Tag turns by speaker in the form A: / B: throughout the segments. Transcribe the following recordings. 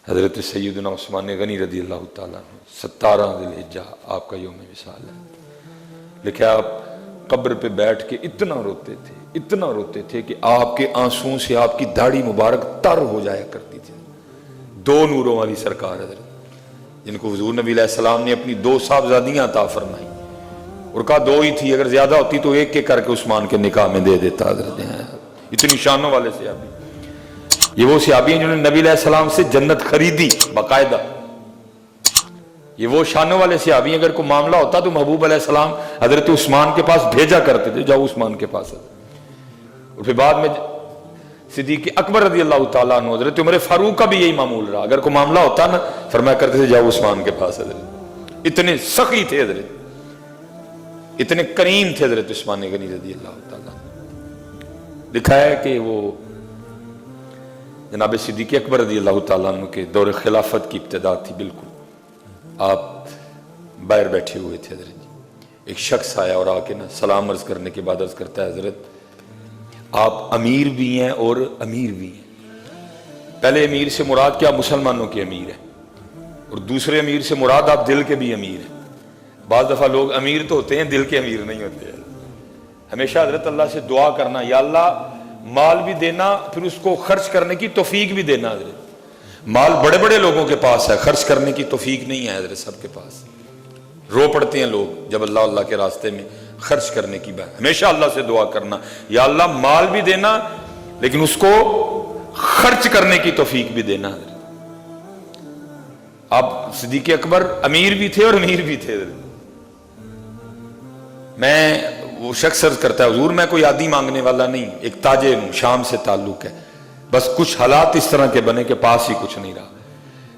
A: حضرت سیدنا عثمان غنی رضی اللہ تعالیٰ عنہ 17 ذوالحجہ آپ کا یوم وصال ہے. لکھا آپ قبر پہ بیٹھ کے اتنا روتے تھے کہ آپ کے آنسوؤں سے آپ کی داڑھی مبارک تر ہو جایا کرتی تھی. 2 نوروں والی سرکار حضرت جن کو حضور نبی علیہ السلام نے اپنی 2 صاحبزادیاں عطا فرمائی اور کہا 2 ہی تھی، اگر زیادہ ہوتی تو 1 کر کے عثمان کے نکاح میں دے دیتا. حضرت اتنی شانوں والے صحابی، یہ وہ صحابی ہیں جنہوں نے نبی علیہ السلام سے جنت خریدی باقاعدہ. یہ وہ شانوں والے صحابی ہیں، اگر کوئی معاملہ ہوتا تو محبوب علیہ السلام حضرت عثمان کے پاس بھیجا کرتے تھے، جاؤ عثمان کے پاس. اور پھر بعد میں صدیق اکبر رضی اللہ تعالیٰ عنہ، حضرت عمر فاروق کا بھی یہی معمول رہا، اگر کوئی معاملہ ہوتا نا فرمایا کرتے تھے جاؤ عثمان کے پاس. حضرت اتنے سخی تھے، حضرت اتنے کریم تھے حضرت عثمان غنی رضی اللہ تعالیٰ عنہ. لکھا ہے کہ وہ جناب صدیق اکبر رضی اللہ تعالیٰ عنہ کے دور خلافت کی ابتدا تھی. بالکل آپ باہر بیٹھے ہوئے تھے حضرت جی، ایک شخص آیا اور آ کے نا سلام عرض کرنے کے بعد عرض کرتا ہے حضرت آپ امیر بھی ہیں اور امیر بھی ہیں. پہلے امیر سے مراد کیا مسلمانوں کے امیر ہیں، اور دوسرے امیر سے مراد آپ دل کے بھی امیر ہیں. بعض دفعہ لوگ امیر تو ہوتے ہیں دل کے امیر نہیں ہوتے. ہمیشہ حضرت اللہ سے دعا کرنا یا اللہ مال بھی دینا پھر اس کو خرچ کرنے کی توفیق بھی دینا. حضرت مال بڑے بڑے لوگوں کے پاس ہے، خرچ کرنے کی توفیق نہیں ہے حضرت سب کے پاس. رو پڑتے ہیں لوگ جب اللہ کے راستے میں خرچ کرنے کی بات. ہمیشہ اللہ سے دعا کرنا یا اللہ مال بھی دینا لیکن اس کو خرچ کرنے کی توفیق بھی دینا. آپ صدیق اکبر امیر بھی تھے اور امیر بھی تھے. میں وہ شخص عرض کرتا ہے حضور میں کوئی عادی مانگنے والا نہیں، ایک تاجر ہوں، شام سے تعلق ہے، بس کچھ حالات اس طرح کے بنے کہ پاس ہی کچھ نہیں رہا.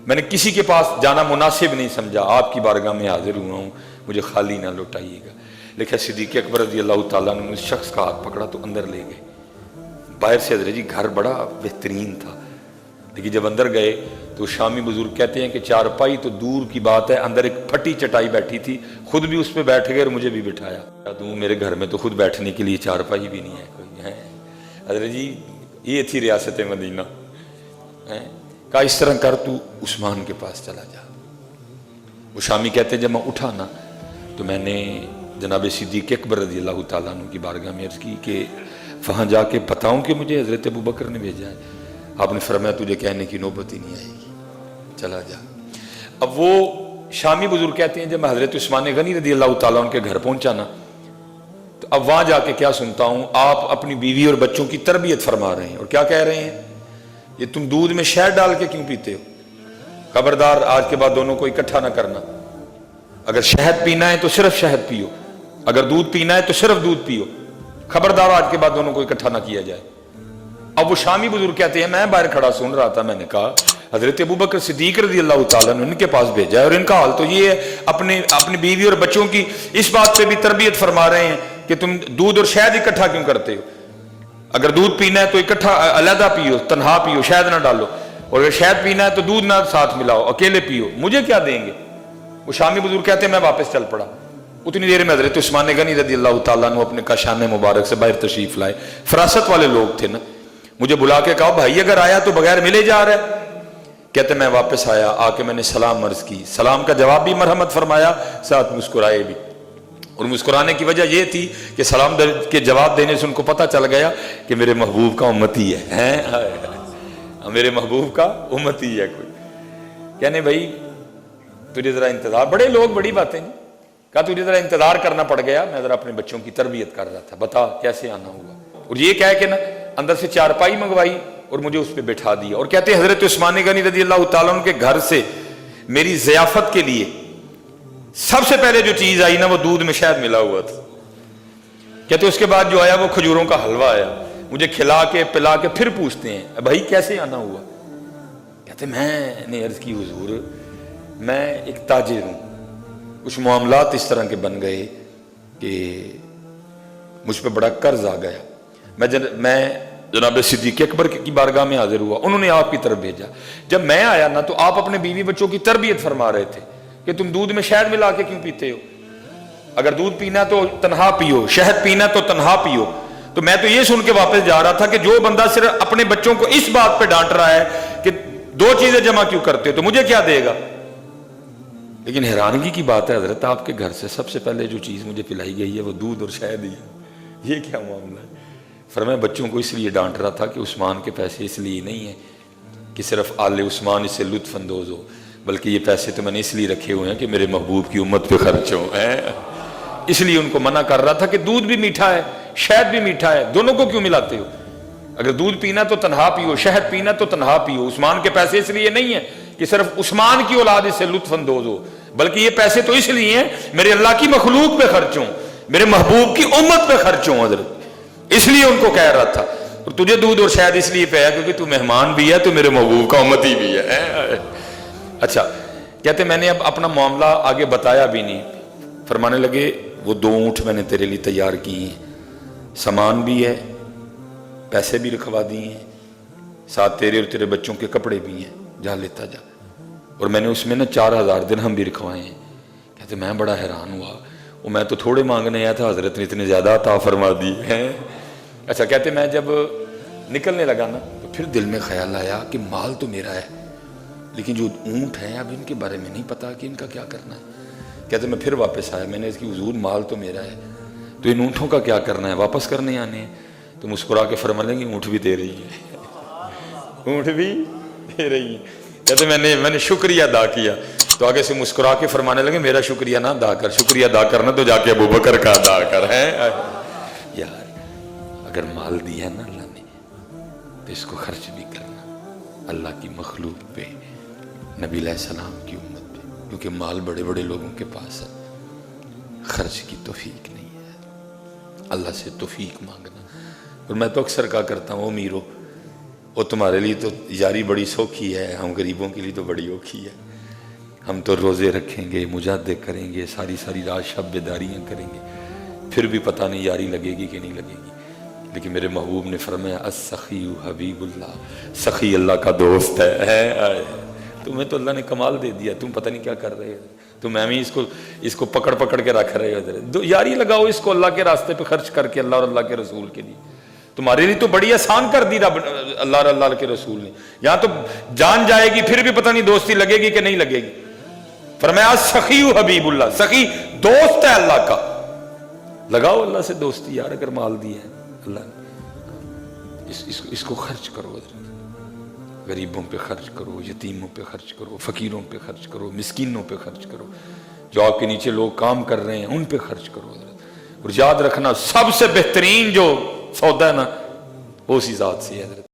A: میں نے کسی کے پاس جانا مناسب نہیں سمجھا، آپ کی بارگاہ میں حاضر ہوا ہوں، مجھے خالی نہ لوٹائیے گا. لکھا صدیق اکبر رضی اللہ تعالیٰ نے اس شخص کا ہاتھ پکڑا تو اندر لے گئے. باہر سے حضرت جی گھر بڑا بہترین تھا، لیکن جب اندر گئے تو شامی بزرگ کہتے ہیں کہ چارپائی تو دور کی بات ہے، اندر ایک پھٹی چٹائی بیٹھی تھی، خود بھی اس پہ بیٹھ گئے اور مجھے بھی بٹھایا. میرے گھر میں تو خود بیٹھنے کے لیے چارپائی بھی نہیں ہے کوئی ہے. حضرت جی یہ تھی ریاست مدینہ. کہا اس طرح کر تو عثمان کے پاس چلا جا. وہ شامی کہتے ہیں جب میں اٹھا نا تو میں نے جناب صدیق اکبر رضی اللہ تعالیٰ عنہ کی بارگاہ میں عرض کی کہ وہاں جا کے بتاؤں کہ مجھے حضرت ابوبکر نے بھیجا ہے. آپ نے فرمایا تجھے کہنے کی نوبت ہی نہیں آئے گی، چلا جا. اب وہ شامی بزرگ کہتے ہیں جب میں حضرت عثمان غنی رضی اللہ تعالیٰ عنہ کے گھر پہنچا نا تو اب وہاں جا کے کیا سنتا ہوں، آپ اپنی بیوی اور بچوں کی تربیت فرما رہے ہیں اور کیا کہہ رہے ہیں، یہ تم دودھ میں شہد ڈال کے کیوں پیتے ہو؟ خبردار آج کے بعد دونوں کو اکٹھا نہ کرنا. اگر شہد پینا ہے تو صرف شہد پیو، اگر دودھ پینا ہے تو صرف دودھ پیو. خبردار آج کے بعد دونوں کو اکٹھا نہ کیا جائے. اب وہ شامی بزرگ کہتے ہیں میں باہر کھڑا سن رہا تھا، میں نے کہا حضرت ابوبکر صدیق رضی اللہ تعالیٰ نے ان کے پاس بھیجا ہے اور ان کا حال تو یہ ہے اپنی بیوی اور بچوں کی اس بات پہ بھی تربیت فرما رہے ہیں کہ تم دودھ اور شہد اکٹھا کیوں کرتے ہو؟ اگر دودھ پینا ہے تو اکٹھا علیحدہ پیو، تنہا پیو، شہد نہ ڈالو، اور اگر شہد پینا ہے تو دودھ نہ ساتھ ملاؤ، اکیلے پیو، مجھے کیا دیں گے؟ وہ شامی بزرگ کہتے ہیں میں واپس چل پڑا. اتنی دیر میں حضرت عثمان غنی رضی اللہ تعالیٰ عنہ اپنے کاشان مبارک سے باہر تشریف لائے. فراست والے لوگ تھے نا، مجھے بلا کے کہا بھائی اگر آیا تو بغیر ملے جا رہا ہے. کہتے میں واپس آیا، آ کے میں نے سلام عرض کی، سلام کا جواب بھی مرحمت فرمایا، ساتھ مسکرائے بھی. اور مسکرانے کی وجہ یہ تھی کہ سلام کے جواب دینے سے ان کو پتہ چل گیا کہ میرے محبوب کا امتی ہے، میرے محبوب کا امتی ہے کوئی. کہنے بھائی تجھے ذرا انتظار، بڑے لوگ بڑی باتیں نہیں. کہا تجھے ذرا انتظار کرنا پڑ گیا، میں ذرا اپنے بچوں کی تربیت کر رہا تھا، بتا کیسے آنا ہوا. اور یہ کہہ کے نا اندر سے چارپائی منگوائی اور مجھے اس پہ بٹھا دیا. اور کہتے ہیں حضرت عثمان غنی رضی اللہ تعالیٰ عنہ کے گھر سے میری ضیافت کے لیے سب سے پہلے جو چیز آئی نا وہ دودھ میں شہد ملا ہوا تھا. کہتے اس کے بعد جو آیا وہ کھجوروں کا حلوہ آیا، مجھے کھلا کے پلا کے پھر پوچھتے ہیں بھائی کیسے آنا ہوا. کہتے میں نے عرض کی حضور میں ایک تاجر ہوں، کچھ معاملات اس طرح کے بن گئے کہ مجھ پہ بڑا قرض آ گیا. میں جناب صدیق اکبر کی بارگاہ میں حاضر ہوا، انہوں نے آپ کی طرف بھیجا. جب میں آیا نا تو آپ اپنے بیوی بچوں کی تربیت فرما رہے تھے کہ تم دودھ میں شہد ملا کے کیوں پیتے ہو؟ اگر دودھ پینا تو تنہا پیو، شہد پینا تو تنہا پیو. تو میں تو یہ سن کے واپس جا رہا تھا کہ جو بندہ صرف اپنے بچوں کو اس بات پہ ڈانٹ رہا ہے کہ 2 چیزیں جمع کیوں کرتے ہو تو مجھے کیا دے گا؟ لیکن حیرانگی کی بات ہے حضرت، آپ کے گھر سے سب سے پہلے جو چیز مجھے پلائی گئی ہے وہ دودھ اور شہد ہی ہے، یہ کیا معاملہ ہے؟ فرمایا بچوں کو اس لیے ڈانٹ رہا تھا کہ عثمان کے پیسے اس لیے نہیں ہیں کہ صرف آل عثمان اس سے لطف اندوز ہو، بلکہ یہ پیسے تو میں نے اس لیے رکھے ہوئے ہیں کہ میرے محبوب کی امت پہ خرچ ہوں، اس لیے ان کو منع کر رہا تھا کہ دودھ بھی میٹھا ہے شہد بھی میٹھا ہے، دونوں کو کیوں ملاتے ہو؟ اگر دودھ پینا تو تنہا پیو، شہد پینا تو تنہا پیو۔ عثمان کے پیسے اس لیے نہیں ہیں کہ صرف عثمان کی اولاد اس سے لطف اندوز ہو، بلکہ یہ پیسے تو اس لیے ہیں میرے اللہ کی مخلوق پہ خرچ ہوں، میرے محبوب کی امت پہ خرچ ہوں حضرت، اس لیے ان کو کہہ رہا تھا۔ اور تجھے دودھ اور شہد اس لیے پیا کیونکہ تو مہمان بھی ہے، تو میرے محبوب کا امتی بھی ہے۔ اچھا کہتے میں نے اب اپنا معاملہ آگے بتایا بھی نہیں، فرمانے لگے وہ 2 اونٹ میں نے تیرے لیے تیار کی ہیں، سامان بھی ہے، پیسے بھی رکھوا دیے ہیں، ساتھ تیرے اور تیرے بچوں کے کپڑے بھی ہیں، جا لیتا جا۔ اور میں نے اس میں نا 4000 درہم بھی رکھوائے ہیں۔ کہتے میں بڑا حیران ہوا، وہ میں تو تھوڑے مانگنے آیا تھا، حضرت نے اتنے زیادہ عطا فرما دی ہیں۔ اچھا کہتے میں جب نکلنے لگا نا تو پھر دل میں خیال آیا کہ مال تو میرا ہے، لیکن جو اونٹ ہیں اب ان کے بارے میں نہیں پتا کہ ان کا کیا کرنا ہے۔ کہتے میں پھر واپس آیا، میں نے اس کی حضور مال تو میرا ہے، تو ان اونٹوں کا کیا کرنا ہے، واپس کرنے آنے ہیں؟ تو مسکرا کے فرمانے لگے اونٹ بھی دے رہی ہے، اونٹ بھی دے رہی ہے۔ کہتے میں نے شکریہ ادا کیا، تو آگے سے مسکرا کے فرمانے لگے میرا شکریہ نہ ادا کر، شکریہ ادا کرنا تو جا کے ابوبکر کا ادا کر ہے۔ یار اگر مال دیا ہے نا اللہ نے تو اس کو خرچ بھی کرنا اللہ کی مخلوق پہ، نبی علیہ السلام کی امت پہ، کیونکہ مال بڑے بڑے لوگوں کے پاس ہے، خرچ کی توفیق نہیں ہے، اللہ سے توفیق مانگنا۔ اور میں تو اکثر کہا کرتا ہوں امیرو، وہ تمہارے لیے تو یاری بڑی سوکھی ہے، ہم غریبوں کے لیے تو بڑی اوکھی ہے۔ ہم تو روزے رکھیں گے، مجاہدے کریں گے، ساری رات شب بیداریاں کریں گے، پھر بھی پتہ نہیں یاری لگے گی کہ نہیں لگے گی۔ لیکن میرے محبوب نے فرمایا السخی حبیب اللہ، سخی اللہ کا دوست ہے۔ تمہیں تو اللہ نے کمال دے دیا، تم پتہ نہیں کیا کر رہے ہو، تم ایویں اس کو پکڑ کے رکھ رہے ہو۔ یاری لگاؤ اس کو اللہ کے راستے پہ خرچ کر کے، اللہ اور اللہ کے رسول کے لیے۔ تمہارے لیے تو بڑی آسان کر دی رب اللہ اور اللہ کے رسول نے، یہاں تو جان جائے گی پھر بھی پتہ نہیں دوستی لگے گی کہ نہیں لگے گی۔ فرمایا سخی حبیب اللہ، سخی دوست ہے اللہ کا، لگاؤ اللہ سے دوستی یار، اگر مال دیا ہے اللہ نے، اس کو خرچ کرو، غریبوں پہ خرچ کرو، یتیموں پہ خرچ کرو، فقیروں پہ خرچ کرو، مسکینوں پہ خرچ کرو، جو آپ کے نیچے لوگ کام کر رہے ہیں ان پہ خرچ کرو۔ اور یاد رکھنا سب سے بہترین جو سودا ہے نا وہ اسی ذات سے ہے حضرت۔